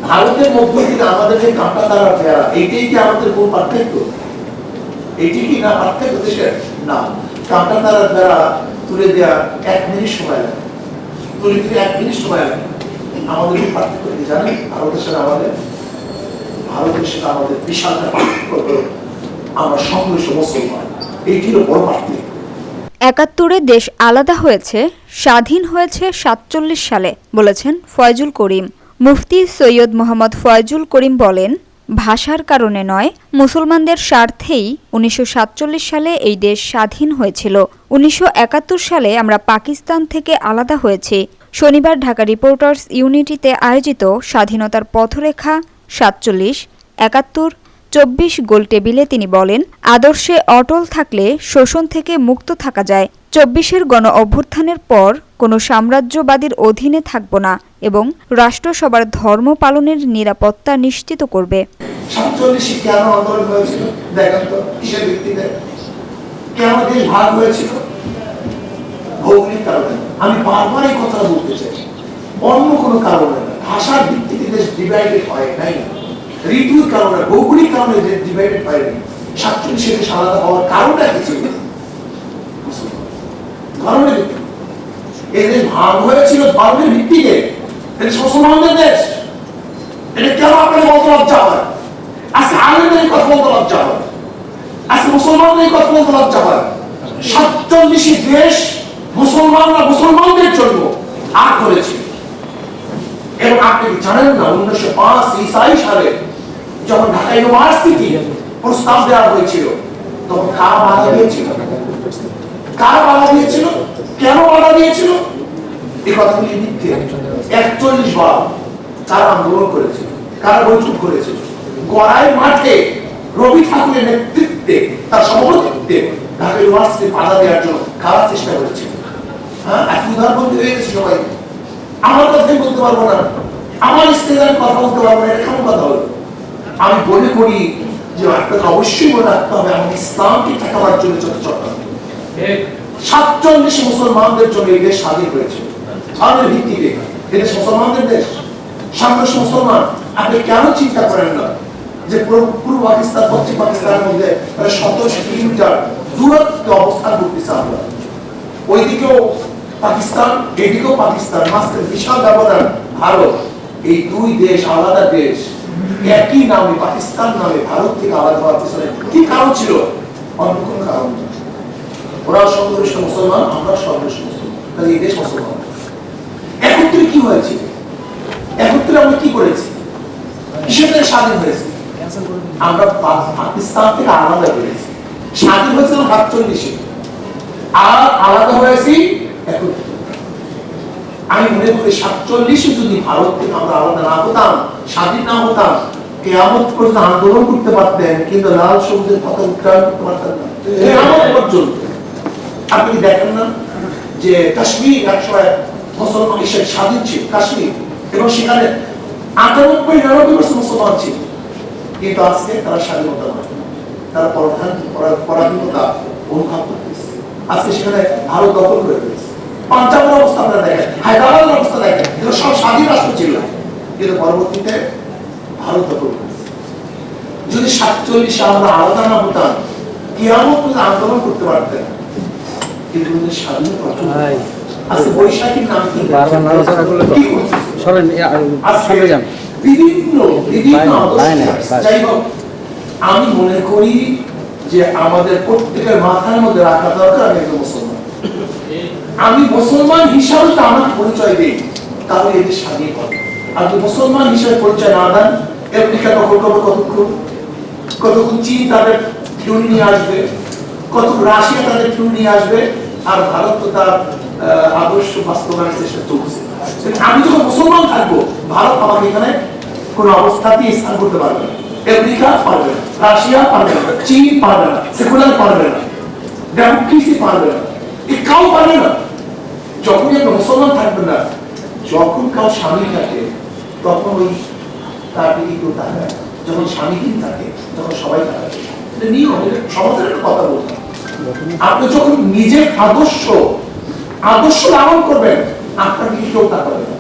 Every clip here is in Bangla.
ভারতের মধ্য থেকে আমাদের যে কাঁটা তারা ফেরা, এইটাই কি আমাদের কোন পার্থক্য? এইটি কি না পার্থক্য দেশের? না, কাঁটা তারা ফেরা তুলে দেওয়া 1 মিনিট সময় লাগে, তুলে দিতে 1 মিনিট সময় লাগে। আমাদের কি পার্থক্য কি জানেন? ভারতের সাথে আমাদের, ভারতের সাথে আমাদের বিশাল পার্থক্য, আমরা সংঘর্ষ মুসলমান, এইটির বড় পার্থক্য। ৭১-এ দেশ আলাদা হয়েছে, স্বাধীন হয়েছে ৪৭ সালে বলেছেন ফয়জুল করিম। মুফতি সৈয়দ মোহাম্মদ ফয়জুল করিম বলেন, ভাষার কারণে নয়, মুসলমানদের স্বার্থেই ১৯৪৭ সালে এই দেশ স্বাধীন হয়েছিল। ১৯৭১ সালে আমরা পাকিস্তান থেকে আলাদা হয়েছি। শনিবার ঢাকা রিপোর্টার্স ইউনিটিতে আয়োজিত স্বাধীনতার পথরেখা ৪৭, ৭১, ২৪ গোল টেবিলে তিনি বলেন, আদর্শে অটল থাকলে শোষণ থেকে মুক্ত থাকা যায়। ২৪-এর গণ অভ্যুত্থানের পর কোনো সাম্রাজ্যবাদীর অধীনে থাকব না এবং রাষ্ট্র সবার ধর্ম পালনের নিরাপত্তা নিশ্চিত করবে। ৪৭ কেন আন্দোলন হয়েছিল দেখেন তো, কিসের ভিত্তিতে? কেন দেশ ভাগ হয়েছিল? ভৌগোলিক কারণে। আমি বারবার এই কথা বলতে চাই, অন্য কোনো কারণে না। ভাষার ভিত্তিতে দেশ ডিভাইডেড হয় নাই, ঋতুর কারণে, ভৌগোলিক কারণে দেশ ডিভাইডেড হয়নি। ৪৭ দেশ আলাদা হওয়ার কারণটা কি ছিল? ধর্মের ভিত্তিতে এদেশ ভাগ হয়েছিল, ধর্মের ভিত্তিতে। এটা মুসলমানদের দেশ, এটা কেন আপনাদের বলতে লজ্জা হয়? আজকে আলেমদের কথা বলতে লজ্জা হয়, আজকে মুসলমানদের কথা বলতে লজ্জা হয়। ৪৭ দেশ মুসলমানরা মুসলমানদের জন্য আগ করেছে। এবং আপনি জানেন না, ১৯০৫ ঈসাই সালে যখন ঢাকা ইউনিভার্সিটি প্রস্তাব দেওয়া হয়েছিল, তখন কারা বাধা দিয়েছিল? কারা বাধা দিয়েছিল? কেন বাধা দিয়েছিল? এই কথাগুলি মিথ্যে। ৪১ বার তারা আন্দোলন করেছিল, কারা বৈঠক করেছিল গড়াই মাঠে, রবি ঠাকুরের নেতৃত্বে, তার সভাপতিত্বে ঢাকা ইউনিভার্সিটি বাধা দেওয়ার জন্য কারা চেষ্টা করেছিল? হ্যাঁ, এক উদাহরণবন্দি হয়ে গেছে সবাই। আমার কথাই বলতে পারবো না, আমার স্টেজে আমি কথা বলতে পারবো না, এটা কেমন কথা হলো? আমি মনে করি যে আপনাকে অবশ্যই মনে রাখতে হবে, আমাদের ইসলামকে ঠেকাবার জন্য যত চক্র। ৪৭ মুসলমানদের জন্য এই দেশ স্বাধীন হয়েছে, ধর্মের ভিত্তিতে। এদেশ মুসলমানদের দেশ, ৭০ মুসলমান। আপনি কেন চিন্তা করেন না যে পূর্ব পাকিস্তান, পশ্চিম পাকিস্তানের মধ্যে ১৭০ কিলোমিটার দূরত্বে অবস্থান করতেছে আমরা? ওইদিকেও পাকিস্তান, এদিকেও পাকিস্তান, মাঝখানে বিশাল ব্যবধান ভারত। এই দুই দেশ আলাদা দেশ, একই নামে পাকিস্তান নামে ভারত থেকে আলাদা হওয়ার পিছনে কি কারণ ছিল? অন্য কোন কারণ নেই। ওরা সংখ্যাগরিষ্ঠ মুসলমান, আমরা সর্বশ্রেষ্ঠ মুসলমান, তাহলে এই দেশ মুসলমান। একত্রে কি হয়েছে? একত্রে আমরা কি করেছি? কিসের থেকে স্বাধীন হয়েছে? আমরা পাকিস্তান থেকে আলাদা হয়েছি। স্বাধীন হয়েছিলাম ৪৭-এ, আর আলাদা হয়েছি একত্রে। আমি মনে করি ৪৭-এ যদি ভারত থেকে আমরা আলাদা না হতাম, স্বাধীন না হতাম, কিয়ামত পর্যন্ত আন্দোলন করতে পারতেন, কিন্তু লাল সবুজের পতাকা উত্তোলন করতে পারতেন না কিয়ামত পর্যন্ত। আপনি দেখেন না যে কাশ্মীর একসময় মুসলমান হিসেবে স্বাধীন ছিল, কাশ্মীর, এবং সেখানে ৯৮-৯৯% মুসলমান ছিল, কিন্তু আজকে তারা স্বাধীনতা নয়, তারা পরাধীনতা অনুভব করতেছে। আজকে সেখানে ভারত দখল করে ফেলেছে। পাঞ্জাবের অবস্থা আপনারা দেখেন, হায়দ্রাবাদের অবস্থা দেখেন, এগুলো সব স্বাধীন রাষ্ট্র ছিল, কিন্তু পরবর্তীতে ভারত দখল করেছে। যদি ৪৭-এ আমরা আলাদা না হতাম, কিয়ামত পর্যন্ত আন্দোলন করতে পারতেন, কিন্তু স্বাধীনতা আজকে বৈশাখীর নাম কি? বিভিন্ন যাই হোক, আমি মনে করি যে আমাদের প্রত্যেকের মাথার মধ্যে রাখা দরকার, আমি একজন মুসলমান। আমি মুসলমান হিসাবে তো আমার পরিচয় দিই, তাহলে এটি স্বাধীন হবে। আর যদি মুসলমান হিসাবে পরিচয় না দেন, আমেরিকা দখল করবে কতক্ষণ চীন তাদের থিওরি নিয়ে আসবে, কতক্ষণ রাশিয়া তাদের থিওরি নিয়ে আসবে, আর ভারত তো তার আদর্শ বাস্তবায়নের চেষ্টা চলছে। আমি যখন মুসলমান থাকবো, ভারত আমাকে এখানে কোন অবস্থাতেই স্থান করতে পারবে না। আমেরিকা পারবে না, রাশিয়া পারবে না, চীন পারবে না, সেকুলার পারবে না, ডেমোক্রেসি পারবে না, কাউ পারবে না। যখনই একটা মুসলমান থাকবে না, যখন কাউ স্বামী থাকে তখন ওই তার দিকে কেউ তাকায়, যখন স্বামীহীন থাকে তখন সবাই তাকায়। এটা নিয়ম, সমাজের একটা কথা বলতাম। আপনি যখন নিজের আদর্শ লালন করবেন, আপনার দিকে কেউ তাকাবে না।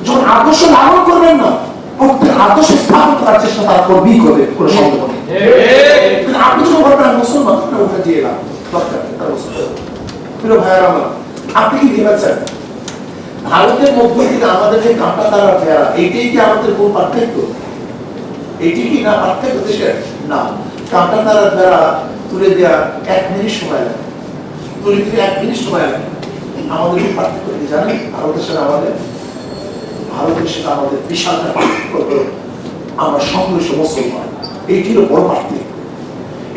যখন আদর্শ লালন করবেন না, প্রত্যেক আদর্শ স্থাপন করার চেষ্টা তারা করবেই করবে, কোনো সন্দেহ নেই। কিন্তু আপনি যখন বলবেন আমি মুসলমান, আপনি ওটা দিয়ে এলাম দরকার নেই, তারা মুসলমান। প্রিয় ভাইয়েরা আমার, আপনি কি ভেবেছেন ভারতের মধ্য থেকে আমাদের যে কাঁটা তারা ফেরা, এইটাই কি আমাদের কোন পার্থক্য? এইটি কি না পার্থক্য দেশের? না, কাঁটা তারা ফেরা তুলে দেওয়া 1 মিনিট সময় লাগে, তুলে দিতে 1 মিনিট সময় লাগে। আমাদের কি পার্থক্য কি জানেন? ভারতের সাথে আমাদের, ভারতের সাথে আমাদের বিশাল পার্থক্য হলো আমরা সংঘর্ষ মুসলমান, এইটি হলো বড় পার্থক্য।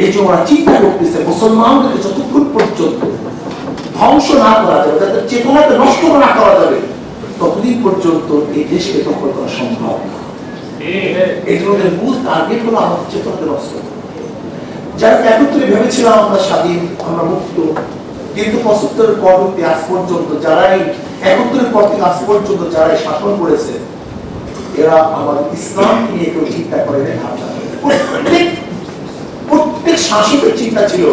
এই জন্য ওরা চিন্তা করতেছে মুসলমানদেরকে যতক্ষণ পর্যন্ত ধ্বংস না করা যাবে, তাদের চেতনাকে নষ্ট না করা যাবে, ততদিন পর্যন্ত এই দেশকে দখল করা সম্ভব না। এই জন্য ওদের মূল টার্গেট হলো আমাদের চেতনাকে নষ্ট করা। যারা 71 ভেবেছিলাম আমরা স্বাধীন, আমরা মুক্ত, কিন্তু 75 পর হতে আজ পর্যন্ত যারাই 71 পর থেকে আজ পর্যন্ত যারাই শাসন করেছে, এরা আমাদের ইসলাম নিয়ে কেউ চিন্তা করে না, ভাবনা করে না। প্রত্যেক শাসকের চিন্তা ছিল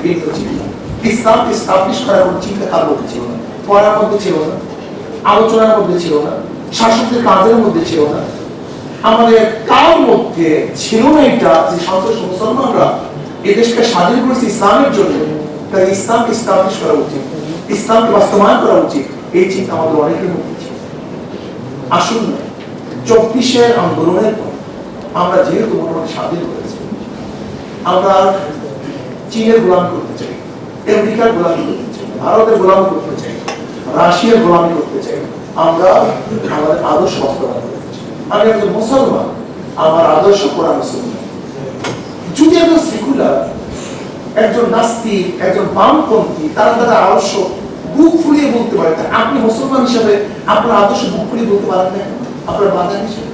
ভিন্ন চিন্তা। ইসলামকে এস্টাবলিশ করার কোনো চিন্তা কার মধ্যে ছিল না, পড়ার মধ্যে ছিল না, আলোচনার মধ্যে ছিল না, শাসকদের কাজের মধ্যে ছিল না, আমাদের কার মধ্যে ছিল না এটা যে সন্ত্রাস মুসলমানরা এদেশকে স্বাধীন করেছে ইসলামের জন্য, তাই ইসলামকে এস্টাবলিশ করা উচিত, ইসলামকে বাস্তবায়ন করা উচিত, এই চিন্তা আমাদের অনেকের মধ্যে ছিল। আসুন না 24 আন্দোলনের পর আমরা যেহেতু মোটামুটি স্বাধীন হয়েছে, আমরা চীনের গোলামি করতে চাই, আমেরিকার গোলামি করতে চাই, ভারতের গোলামি করতে চাই, রাশিয়ার গোলামি করতে চাই, আমরা আমাদের আদর্শ বাস্তবায়ন করতে চাই। আমি একজন মুসলমান, আমার আদর্শ করা মুসলমান। যদি একজন সেকুলার, একজন নাস্তিক, একজন বামপন্থী তারা তারা আদর্শ বুক ফুলিয়ে বলতে পারে, আপনি মুসলমান হিসেবে আপনার আদর্শ বুক ফুলিয়ে বলতে পারেন না, আপনার বাধা হিসেবে